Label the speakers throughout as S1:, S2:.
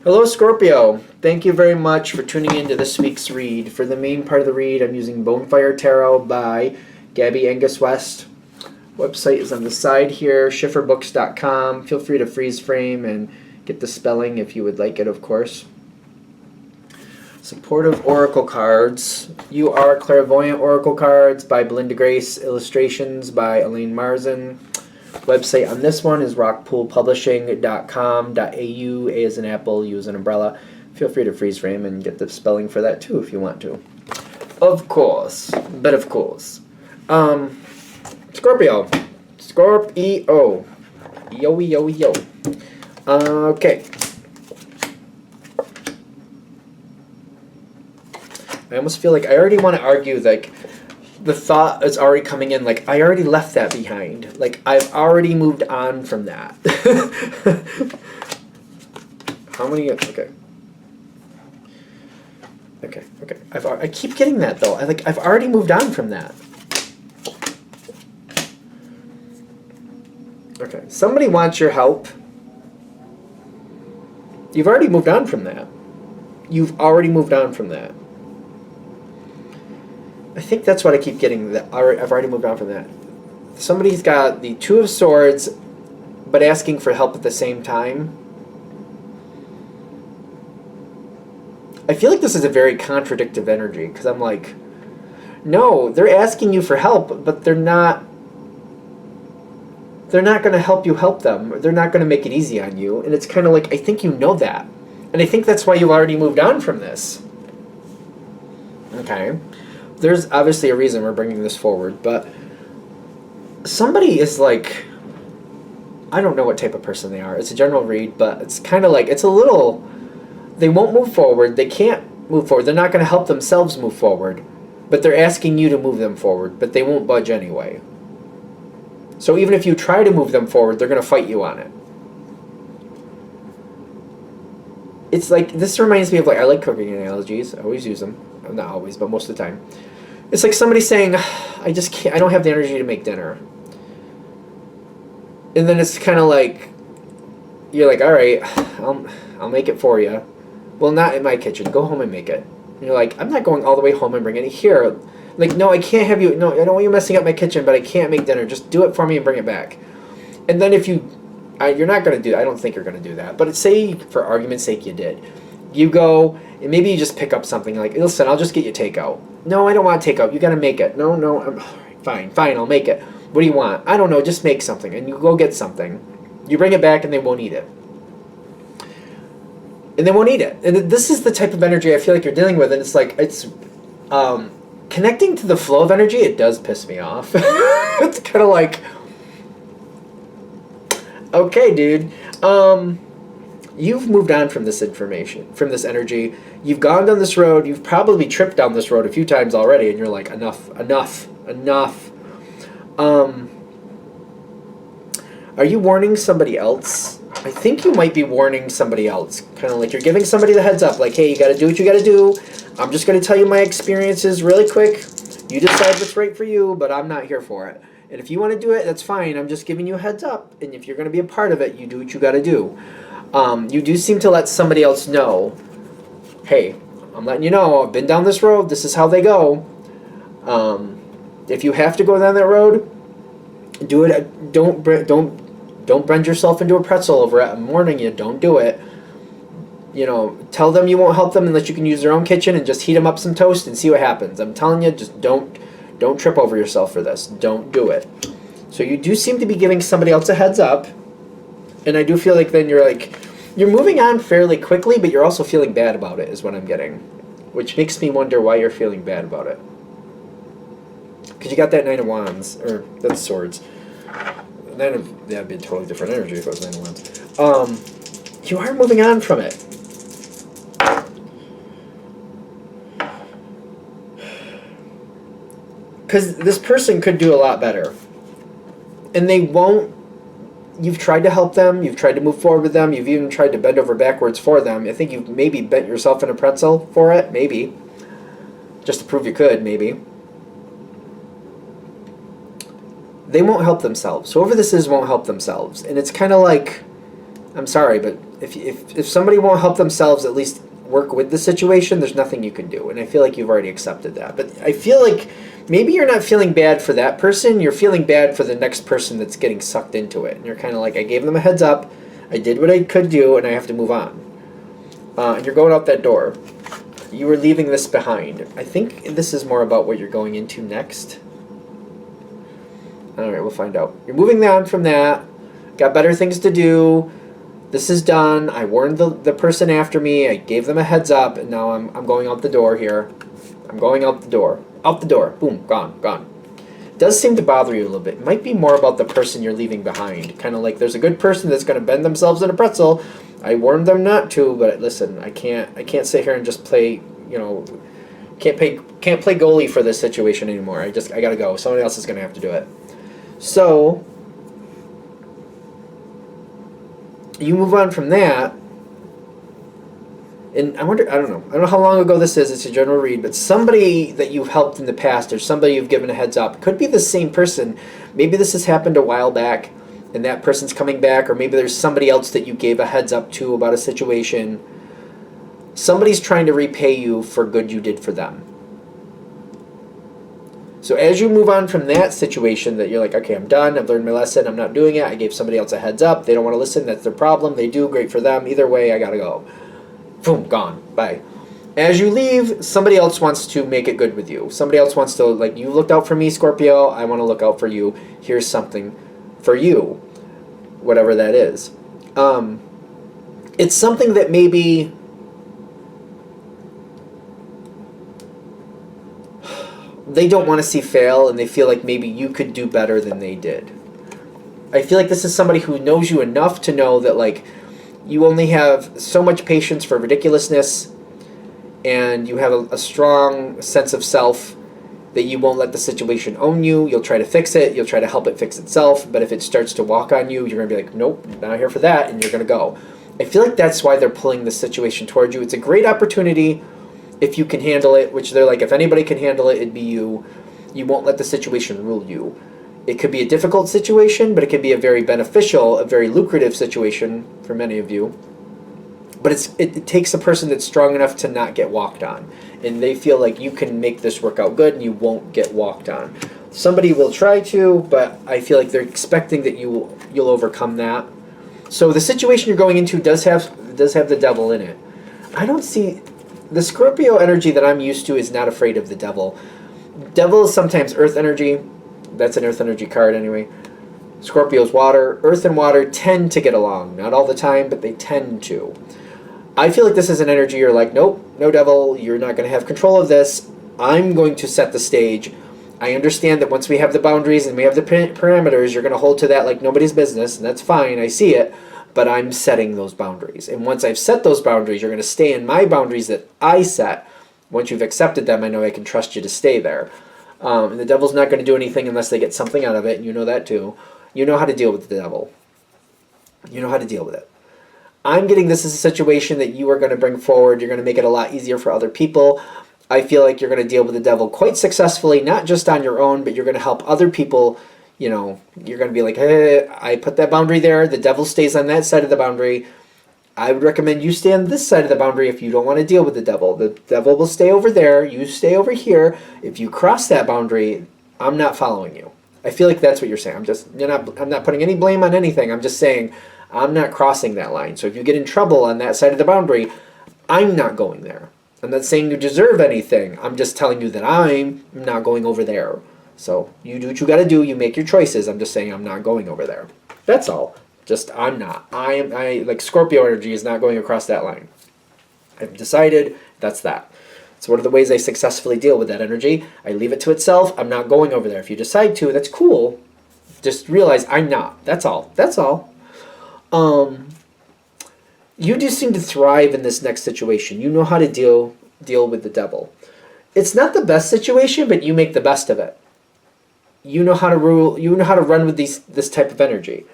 S1: Hello, Scorpio. Thank you very much for tuning in to this week's read. For the main part of the read, I'm using Bonefire Tarot by Gabby Angus West. Website is on the side here, schifferbooks.com. Feel free to freeze frame and get the spelling if you would like it, of course. Supportive Oracle cards. You Are Clairvoyant Oracle cards by Belinda Grace. Illustrations by Elaine Marzin. Website on this one is rockpoolpublishing.com.au. A as an apple, U as an umbrella. Feel free to freeze frame and get the spelling for that too if you want to. Of course. But of course. Scorpio. Scorpio. Yo, yo, yo. Okay. I almost feel like I already want to argue, like, the thought is already coming in, like, I already left that behind. Like, I've already moved on from that. How many? Okay. Okay, okay. I keep getting that, though. I've already moved on from that. Okay. Somebody wants your help. You've already moved on from that. You've already moved on from that. I think that's what I keep getting. That I've already moved on from that. Somebody's got the Two of Swords, but asking for help at the same time. I feel like this is a very contradictive energy, because I'm like, no, they're asking you for help, but they're not going to help you help them. They're not going to make it easy on you. And it's kind of like, I think you know that. And I think that's why you've already moved on from this. Okay. There's obviously a reason we're bringing this forward, but somebody is like, I don't know what type of person they are. It's a general read, but it's kind of like, it's a little, they won't move forward. They can't move forward. They're not going to help themselves move forward, but they're asking you to move them forward, but they won't budge anyway. So even if you try to move them forward, they're going to fight you on it. It's like, this reminds me of, like, I like cooking analogies. I always use them. Not always, but most of the time. It's like somebody saying, I just can't, I don't have the energy to make dinner. And then it's kind of like, you're like, all right, I'll make it for you. Well, not in my kitchen. Go home and make it. And you're like, I'm not going all the way home and bringing it here. Like, no, I can't have you, no, I don't want you messing up my kitchen, but I can't make dinner. Just do it for me and bring it back. And then if you're not going to do, I don't think you're going to do that. But say, for argument's sake, you did. You go, and maybe you just pick up something like, listen, I'll just get you takeout. No, I don't want takeout. You got to make it. No, fine, I'll make it. What do you want? I don't know, just make something. And you go get something. You bring it back, and they won't eat it. And they won't eat it. And this is the type of energy I feel like you're dealing with, and it's like, it's connecting to the flow of energy, it does piss me off. It's kind of like, okay, dude. You've moved on from this information, from this energy. You've gone down this road. You've probably tripped down this road a few times already, and you're like, enough. Are you warning somebody else? I think you might be warning somebody else. Kind of like you're giving somebody the heads up, like, hey, you got to do what you got to do. I'm just going to tell you my experiences really quick. You decide what's right for you, but I'm not here for it. And if you want to do it, that's fine. I'm just giving you a heads up. And if you're going to be a part of it, you do what you got to do. You do seem to let somebody else know, hey, I'm letting you know, I've been down this road, this is how they go. If you have to go down that road, do it. Don't bend yourself into a pretzel over it. I'm warning you, don't do it. You know, tell them you won't help them unless you can use their own kitchen and just heat them up some toast and see what happens. I'm telling you, just don't trip over yourself for this. Don't do it. So you do seem to be giving somebody else a heads up. And I do feel like then you're moving on fairly quickly, but you're also feeling bad about it, is what I'm getting. Which makes me wonder why you're feeling bad about it. Because you got that Nine of Wands, or that's Swords. That'd be a totally different energy if it was Nine of Wands. You are moving on from it. Because this person could do a lot better. And they won't. You've tried to help them, you've tried to move forward with them, you've even tried to bend over backwards for them. I think you've maybe bent yourself in a pretzel for it, maybe. Just to prove you could, maybe. They won't help themselves. Whoever this is won't help themselves. And it's kind of like, I'm sorry, but if somebody won't help themselves, at least work with the situation, there's nothing you can do. And I feel like you've already accepted that. But I feel like maybe you're not feeling bad for that person. You're feeling bad for the next person that's getting sucked into it. And you're kind of like, I gave them a heads up. I did what I could do, and I have to move on. And you're going out that door. You were leaving this behind. I think this is more about what you're going into next. All right, we'll find out. You're moving on from that. Got better things to do. This is done. I warned the person after me. I gave them a heads up, and now I'm going out the door here. I'm going out the door. Out the door. Boom. Gone. Gone. It does seem to bother you a little bit. It might be more about the person you're leaving behind. Kind of like there's a good person that's going to bend themselves in a pretzel. I warned them not to, but listen, I can't sit here and just play, can't play goalie for this situation anymore. I gotta go. Somebody else is gonna have to do it. So you move on from that, and I don't know how long ago this is. It's a general read, but somebody that you've helped in the past or somebody you've given a heads up could be the same person. Maybe this has happened a while back, and that person's coming back, or maybe there's somebody else that you gave a heads up to about a situation. Somebody's trying to repay you for good you did for them. So as you move on from that situation that you're like, okay, I'm done, I've learned my lesson, I'm not doing it, I gave somebody else a heads up, they don't want to listen, that's their problem, they do, great for them, either way, I gotta go. Boom, gone, bye. As you leave, somebody else wants to make it good with you. Somebody else wants to, like, you looked out for me, Scorpio, I want to look out for you, here's something for you, whatever that is. It's something that maybe they don't want to see fail, and they feel like maybe you could do better than they did. I feel like this is somebody who knows you enough to know that, like, you only have so much patience for ridiculousness, and you have a strong sense of self that you won't let the situation own you. You'll try to fix it. You'll try to help it fix itself. But if it starts to walk on you, you're going to be like, nope, not here for that, and you're going to go. I feel like that's why they're pulling this situation towards you. It's a great opportunity if you can handle it, which they're like, if anybody can handle it, it'd be you. You won't let the situation rule you. It could be a difficult situation, but it could be a very beneficial, a very lucrative situation for many of you. But it takes a person that's strong enough to not get walked on. And they feel like you can make this work out good and you won't get walked on. Somebody will try to, but I feel like they're expecting that you'll overcome that. So the situation you're going into does have the devil in it. I don't see... The Scorpio energy that I'm used to is not afraid of the devil. Devil is sometimes earth energy. That's an earth energy card anyway. Scorpio's water. Earth and water tend to get along. Not all the time, but they tend to. I feel like this is an energy you're like, nope, no devil, you're not going to have control of this. I'm going to set the stage. I understand that once we have the boundaries and we have the parameters, you're going to hold to that like nobody's business, and that's fine, I see it. But I'm setting those boundaries. And once I've set those boundaries, you're going to stay in my boundaries that I set. Once you've accepted them, I know I can trust you to stay there. And the devil's not going to do anything unless they get something out of it, and you know that too. You know how to deal with the devil. You know how to deal with it. I'm getting this as a situation that you are going to bring forward. You're going to make it a lot easier for other people. I feel like you're going to deal with the devil quite successfully, not just on your own, but you're going to help other people. You're going to be like, hey, I put that boundary there. The devil stays on that side of the boundary. I would recommend you stay on this side of the boundary if you don't want to deal with the devil. The devil will stay over there. You stay over here. If you cross that boundary, I'm not following you. I feel like that's what you're saying. I'm not putting any blame on anything. I'm just saying I'm not crossing that line. So if you get in trouble on that side of the boundary, I'm not going there. I'm not saying you deserve anything. I'm just telling you that I'm not going over there. So you do what you got to do. You make your choices. I'm just saying I'm not going over there. That's all. Just I'm not. I like Scorpio energy is not going across that line. I've decided that's that. It's one of the ways I successfully deal with that energy. I leave it to itself. I'm not going over there. If you decide to, that's cool. Just realize I'm not. That's all. That's all. You do seem to thrive in this next situation. You know how to deal with the devil. It's not the best situation, but you make the best of it. You know how to rule. You know how to run with this type of energy.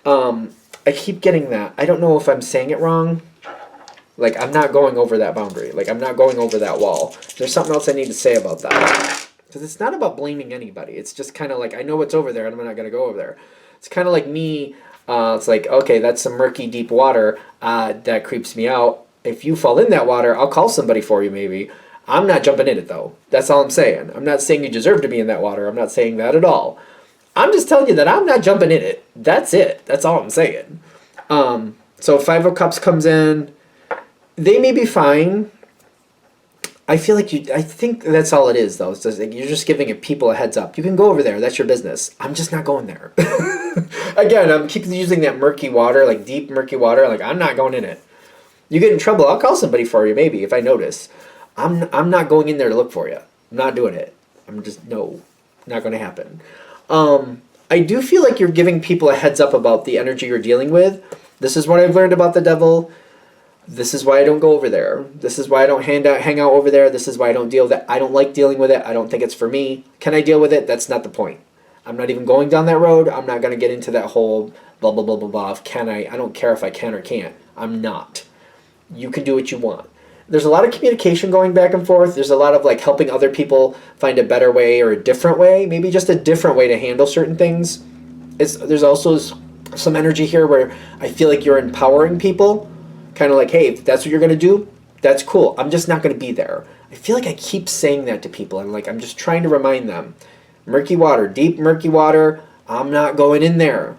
S1: I keep getting that. I don't know if I'm saying it wrong. Like, I'm not going over that boundary. Like, I'm not going over that wall. There's something else I need to say about that. Because it's not about blaming anybody. It's just kind of like, I know what's over there, and I'm not going to go over there. It's kind of like me. It's like, okay, that's some murky, deep water. That creeps me out. If you fall in that water, I'll call somebody for you maybe. I'm not jumping in it though. That's all I'm saying. I'm not saying you deserve to be in that water. I'm not saying that at all. I'm just telling you that I'm not jumping in it. That's it. That's all I'm saying. So Five of Cups comes in. They may be fine. I feel like I think that's all it is, though. It's just like you're just giving people a heads up. You can go over there. That's your business. I'm just not going there. Again, I'm keep using that murky water, like deep murky water. Like I'm not going in it. You get in trouble, I'll call somebody for you, maybe if I notice. I'm not going in there to look for you. I'm not doing it. I'm just no, not going to happen. I do feel like you're giving people a heads up about the energy you're dealing with. This is what I've learned about the devil. This is why I don't go over there. This is why I don't hang out over there. This is why I don't deal with it. I don't like dealing with it. I don't think it's for me. Can I deal with it? That's not the point. I'm not even going down that road. I'm not going to get into that whole blah, blah, blah, blah, blah of can I. I don't care if I can or can't. I'm not. You can do what you want. There's a lot of communication going back and forth. There's a lot of like helping other people find a better way or a different way. Maybe just a different way to handle certain things. There's also some energy here where I feel like you're empowering people. Kind of like, hey, if that's what you're going to do, that's cool. I'm just not going to be there. I feel like I keep saying that to people. I'm just trying to remind them. Murky water, deep murky water, I'm not going in there.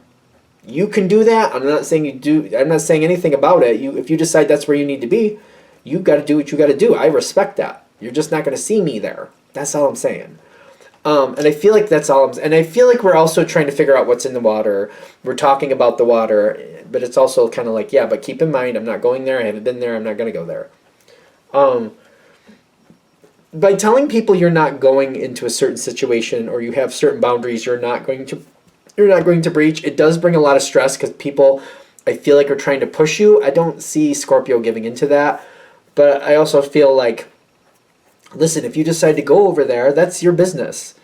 S1: You can do that. I'm not saying you do. I'm not saying anything about it. If you decide that's where you need to be, you got to do what you got to do. I respect that. You're just not going to see me there. That's all I'm saying. And I feel like that's all. And I feel like we're also trying to figure out what's in the water. We're talking about the water, but it's also kind of like, yeah, but keep in mind, I'm not going there. I haven't been there. I'm not going to go there. By telling people you're not going into a certain situation or you have certain boundaries you're not going to breach, it does bring a lot of stress because people, I feel like, are trying to push you. I don't see Scorpio giving into that, but I also feel like, listen, if you decide to go over there, that's your business.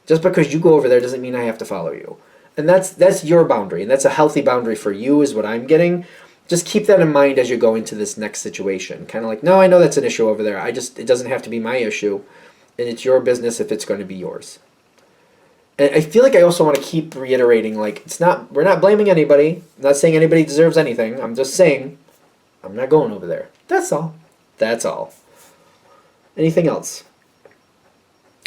S1: Just because you go over there doesn't mean I have to follow you. And that's your boundary, and that's a healthy boundary for you is what I'm getting. Just keep that in mind as you go into this next situation. Kind of like, no, I know that's an issue over there. It doesn't have to be my issue, and it's your business if it's going to be yours. And I feel like I also want to keep reiterating, like, we're not blaming anybody. I'm not saying anybody deserves anything. I'm just saying I'm not going over there. That's all. That's all. Anything else?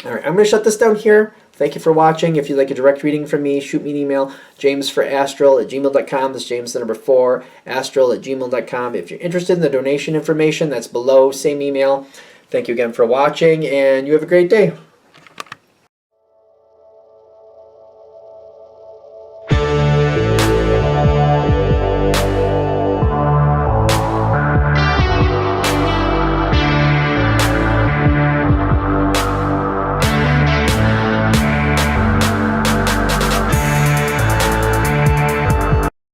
S1: All right, I'm going to shut this down here. Thank you for watching. If you'd like a direct reading from me, shoot me an email, jamesforastral@gmail.com. That's James the number 4, astral@gmail.com. If you're interested in the donation information, that's below, same email. Thank you again for watching, and you have a great day.